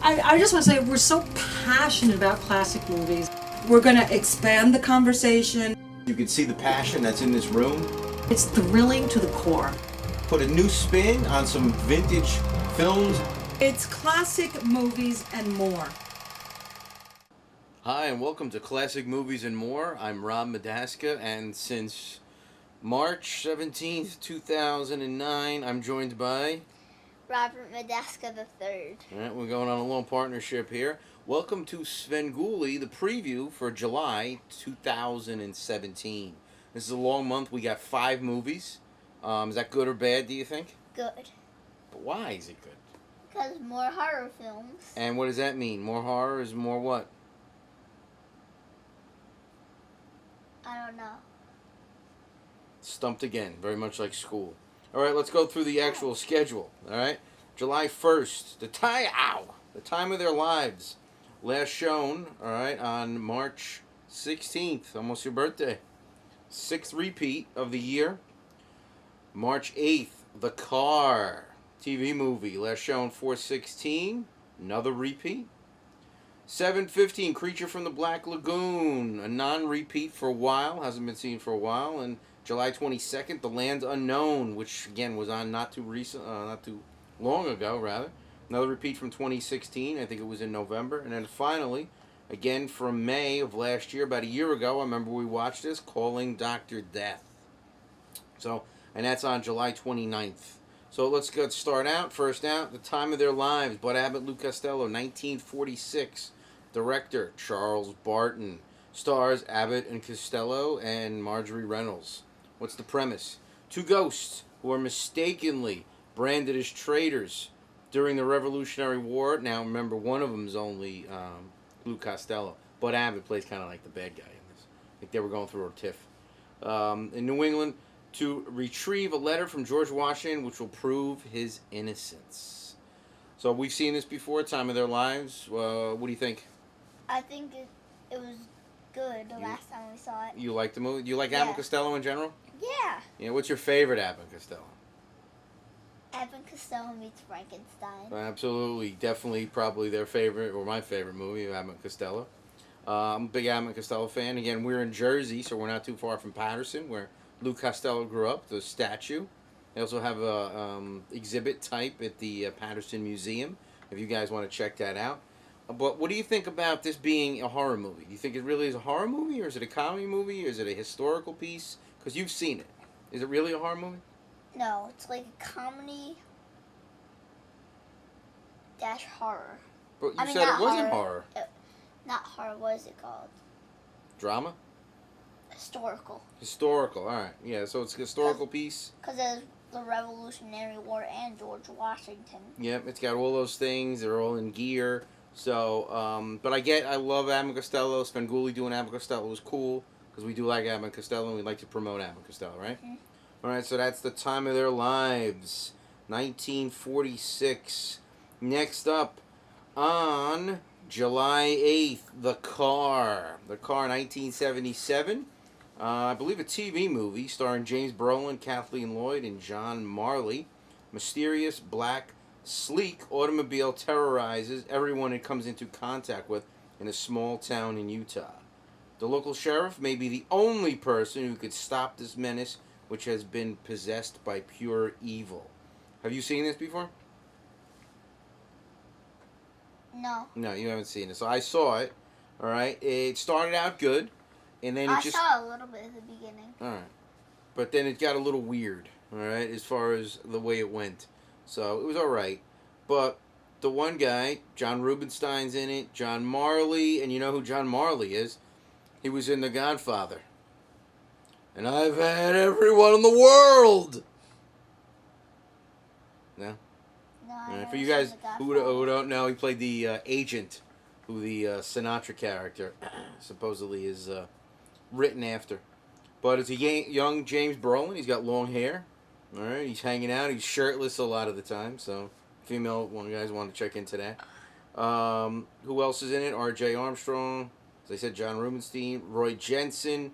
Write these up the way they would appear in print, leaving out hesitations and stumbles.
I just want to say we're so passionate about classic movies. We're going to expand the conversation. You can see the passion that's in this room. It's thrilling to the core. Put a new spin on some vintage films. It's classic movies and more. Hi, and welcome to Classic Movies and More. I'm Rob Madaska, and since March 17th, 2009, I'm joined by Robert Madaska III. All right, we're going on a long partnership here. Welcome to Svengoolie, the preview for July 2017. This is a long month. We got 5 movies. Is that good or bad, do you think? Good. But why is it good? Because more horror films. And what does that mean? More horror is more what? I don't know. Stumped again, very much like school. All right, let's go through the actual schedule. All right, July 1st, the time of their lives, last shown. All right, on March 16th, almost your birthday. 6th repeat of the year. March 8th, The Car, TV movie, last shown 4/16, another repeat. 7/15, Creature from the Black Lagoon, a non-repeat for a while, hasn't been seen for a while. And July 22nd, The Land Unknown, which again was on not too long ago, rather. Another repeat from 2016, I think it was in November. And then finally, again from May of last year, about a year ago, I remember we watched this, Calling Dr. Death. So, and that's on July 29th. So let's start out. First out, The Time of Their Lives, Bud Abbott, Lou Costello, 1946. Director, Charles Barton. Stars, Abbott and Costello and Marjorie Reynolds. What's the premise? 2 ghosts who are mistakenly branded as traitors during the Revolutionary War. Now, remember, one of them is only Lou Costello. Bud Abbott plays kind of like the bad guy in this. I think they were going through a tiff. In New England, to retrieve a letter from George Washington which will prove his innocence. So we've seen this before, Time of Their Lives. What do you think? I think it was good the last time we saw it. You like the movie? Do you like Abbott and Costello in general? Yeah. Yeah. What's your favorite Abbott and Costello? Abbott and Costello meets Frankenstein. Absolutely, definitely, probably their favorite or my favorite movie, Abbott and Costello. I'm a big Abbott and Costello fan. Again, we're in Jersey, so we're not too far from Patterson, where Lou Costello grew up. The statue. They also have a exhibit type at the Patterson Museum. If you guys want to check that out. But what do you think about this being a horror movie? Do you think it really is a horror movie, or is it a comedy movie, or is it a historical piece? Because you've seen it. Is it really a horror movie? No, it's like a comedy dash horror. But you said it wasn't horror. Not horror. What is it called? Drama? Historical. Historical. All right. Yeah. So it's a historical piece. Because there's the Revolutionary War and George Washington. Yep. It's got all those things. They're all in gear. So, but I love Abbott and Costello. Svengoolie doing Abbott and Costello was cool because we do like Abbott and Costello and we like to promote Abbott and Costello, right? Mm-hmm. All right, so that's The Time of Their Lives, 1946. Next up, on July 8th, The Car. The Car, 1977. I believe a TV movie starring James Brolin, Kathleen Lloyd, and John Marley. Mysterious black sleek automobile terrorizes everyone it comes into contact with in a small town in Utah. The local sheriff may be the only person who could stop this menace, which has been possessed by pure evil. Have you seen this before? No. No, you haven't seen it. So I saw it. All right. It started out good, and then I saw a little bit at the beginning. All right. But then it got a little weird, all right, as far as the way it went. So it was all right. But the one guy, John Rubinstein's in it, John Marley, and you know who John Marley is? He was in The Godfather. And I've had everyone in the world. No? No, for you guys who don't know, he played the agent who the Sinatra character supposedly is written after. But it's a young James Brolin. He's got long hair. All right, he's hanging out. He's shirtless a lot of the time. So, female guys want to check into that. Who else is in it? R.J. Armstrong. As I said, John Rubinstein, Roy Jensen,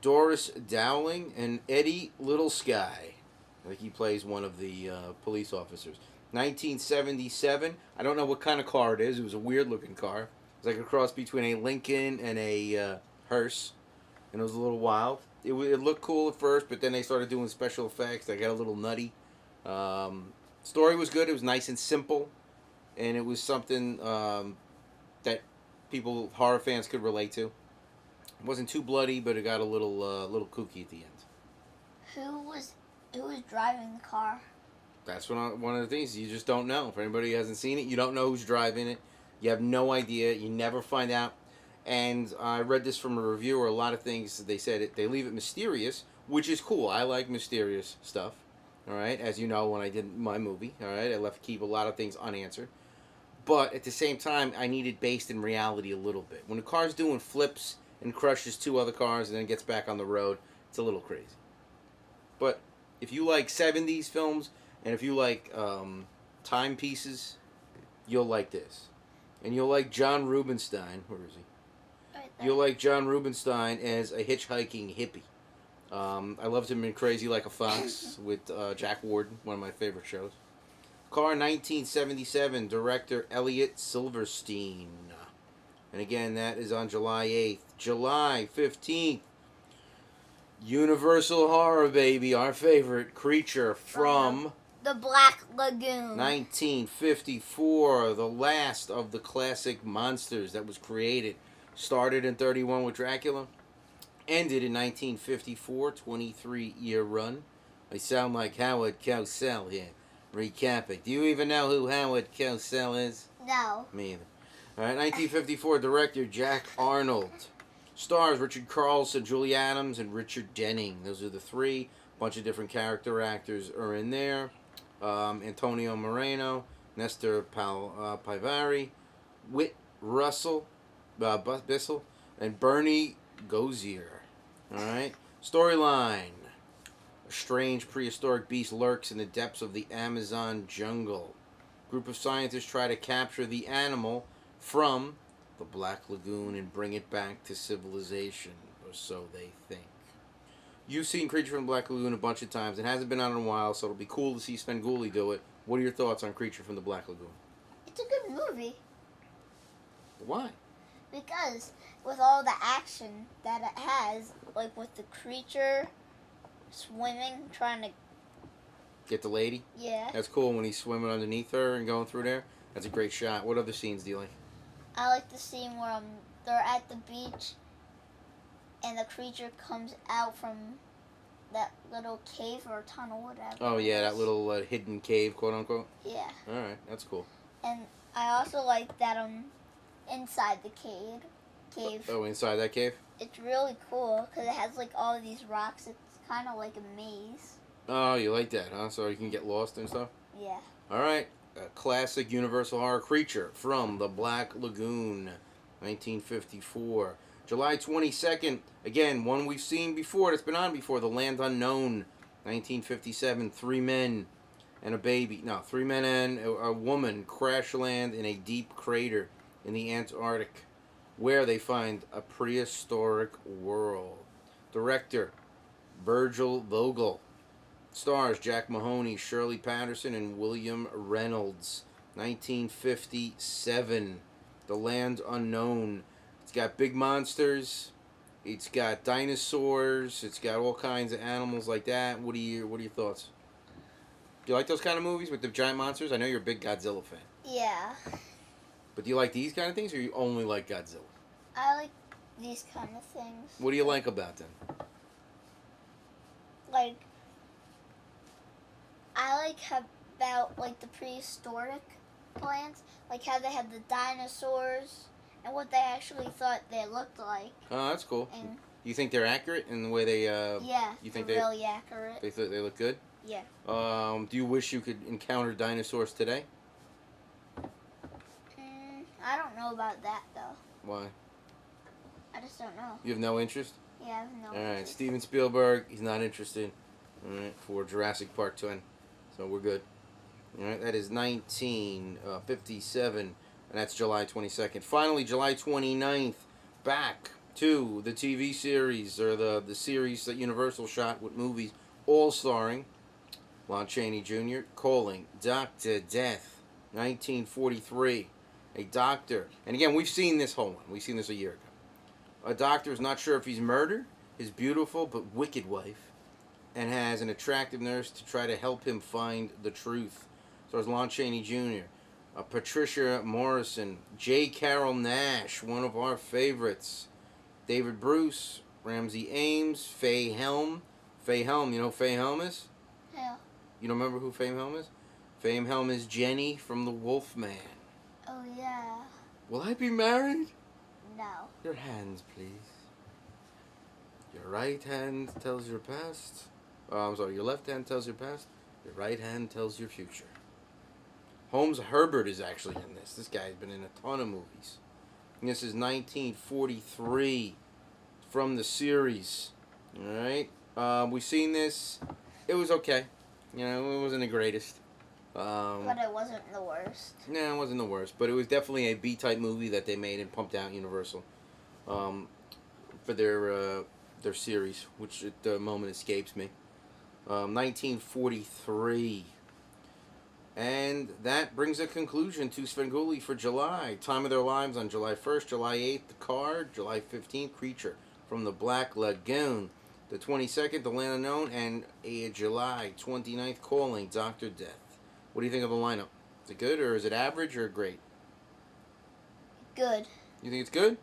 Doris Dowling, and Eddie Little Sky. I think he plays one of the police officers. 1977. I don't know what kind of car it is. It was a weird looking car. It was like a cross between a Lincoln and a hearse. And it was a little wild. It looked cool at first, but then they started doing special effects. They got a little nutty. Story was good. It was nice and simple. And it was something that horror fans could relate to. It wasn't too bloody, but it got a little kooky at the end. Who was driving the car? That's one of the things you just don't know. If anybody hasn't seen it, you don't know who's driving it. You have no idea. You never find out. And I read this from a reviewer. A lot of things they said they leave it mysterious, which is cool. I like mysterious stuff. All right, as you know, when I did my movie, all right, I keep a lot of things unanswered. But at the same time, I need it based in reality a little bit. When a car's doing flips and crushes two other cars and then gets back on the road, it's a little crazy. But if you like 70s films and if you like timepieces, you'll like this. And you'll like John Rubinstein. Where is he? Right there. You'll like John Rubinstein as a hitchhiking hippie. I loved him in Crazy Like a Fox with Jack Warden, one of my favorite shows. Car 1977, director Elliot Silverstein. And again, that is on July 8th. July 15th, Universal Horror, baby, our favorite creature from the Black Lagoon. 1954, the last of the classic monsters that was created. Started in 31 with Dracula, ended in 1954, 23-year run. I sound like Howard Cosell here, recapping. Do you even know who Howard Cosell is? No. Me either. All right, 1954, director Jack Arnold. Stars Richard Carlson, Julie Adams, and Richard Denning. Those are the three. Bunch of different character actors are in there. Antonio Moreno, Nestor Pivari, Whit Russell, Bissell, and Bernie Gozier. All right. Storyline. A strange prehistoric beast lurks in the depths of the Amazon jungle. Group of scientists try to capture the animal from the Black Lagoon and bring it back to civilization, or so they think. You've seen Creature from the Black Lagoon a bunch of times. It hasn't been on in a while, so it'll be cool to see Svengoolie do it. What are your thoughts on Creature from the Black Lagoon? It's a good movie. Why? Because with all the action that it has, like with the creature swimming, trying to Get the lady? Yeah. That's cool when he's swimming underneath her and going through there. That's a great shot. What other scenes do you like? I like the scene where they're at the beach and the creature comes out from that little cave or tunnel, whatever. Oh, yeah, that little hidden cave, quote unquote. Yeah. All right, that's cool. And I also like that inside the cave. Oh, inside that cave? It's really cool because it has like all of these rocks. It's kind of like a maze. Oh, you like that, huh? So you can get lost and stuff? Yeah. All right. A classic Universal Horror Creature from the Black Lagoon, 1954. July 22nd, again, one we've seen before, that's been on before, The Land Unknown, 1957. 3 men and a baby. No, 3 men and a woman crash land in a deep crater in the Antarctic, where they find a prehistoric world. Director, Virgil Vogel. Stars Jack Mahoney, Shirley Patterson, and William Reynolds. 1957. The Land Unknown. It's got big monsters. It's got dinosaurs. It's got all kinds of animals like that. What are your thoughts? Do you like those kind of movies with the giant monsters? I know you're a big Godzilla fan. Yeah. But do you like these kind of things, or you only like Godzilla? I like these kind of things. What do you like about them? Like, I like about like the prehistoric plants, like how they had the dinosaurs and what they actually thought they looked like. Oh, that's cool. And you think they're accurate in the way they? yeah, You think they're really accurate. They thought they look good? Yeah. Do you wish you could encounter dinosaurs today? I don't know about that though. Why? I just don't know. You have no interest? Yeah, I have no. All right, interest. Steven Spielberg, he's not interested. All right, for Jurassic Park 10, so we're good. All right, that is 1957, and that's July 22nd. Finally, July 29th, back to the TV series, or the series that Universal shot with movies, all starring Lon Chaney Jr. calling Dr. Death, 1943. A doctor, and again, we've seen this whole one. We've seen this a year ago. A doctor is not sure if he's murdered his beautiful but wicked wife, and has an attractive nurse to try to help him find the truth. So it's Lon Chaney Jr., Patricia Morrison, J. Carol Nash, one of our favorites, David Bruce, Ramsey Ames, Faye Helm. Faye Helm, you know who Faye Helm is? Yeah. You don't remember who Faye Helm is? Faye Helm is Jenny from The Wolfman. Oh, yeah. Will I be married? No. Your hands, please. Your right hand tells your past. Oh, I'm sorry, your left hand tells your past. Your right hand tells your future. Holmes Herbert is actually in this. This guy's been in a ton of movies. And this is 1943 from the series. Alright? We've seen this. It was okay. You know, it wasn't the greatest. But it wasn't the worst. No, it wasn't the worst. But it was definitely a B-type movie that they made and pumped out Universal for their series, which at the moment escapes me. 1943. And that brings a conclusion to Svengoolie for July. Time of Their Lives on July 1st, July 8th, The Card, July 15th, Creature from the Black Lagoon. The 22nd, The Land Unknown, and July 29th, Calling, Dr. Death. What do you think of the lineup? Is it good, or is it average, or great? Good. You think it's good?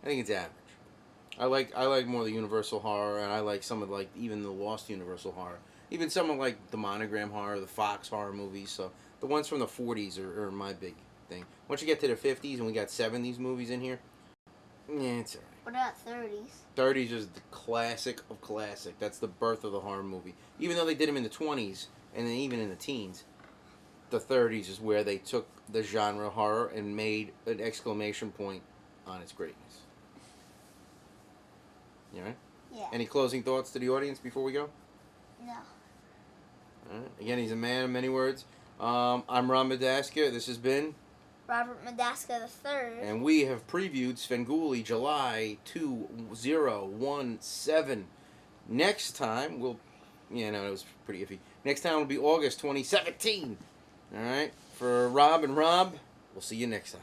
I think it's average. I like more the Universal horror, and I like some of even the Lost Universal horror. Even some of the Monogram horror, the Fox horror movies. So the ones from the 40s are my big thing. Once you get to the 50s and we got 70s movies in here, yeah, it's alright. What about 30s? 30s is the classic of classic. That's the birth of the horror movie. Even though they did them in the 20s and then even in the teens, the 30s is where they took the genre horror and made an exclamation point on its greatness. You all right? Yeah. Any closing thoughts to the audience before we go? No. All right. Again, he's a man of many words. I'm Ron Madaska. This has been Robert Madaska III. And we have previewed Svengoolie July 2017. Next time, it was pretty iffy. Next time will be August 2017. All right? For Rob and Rob, we'll see you next time.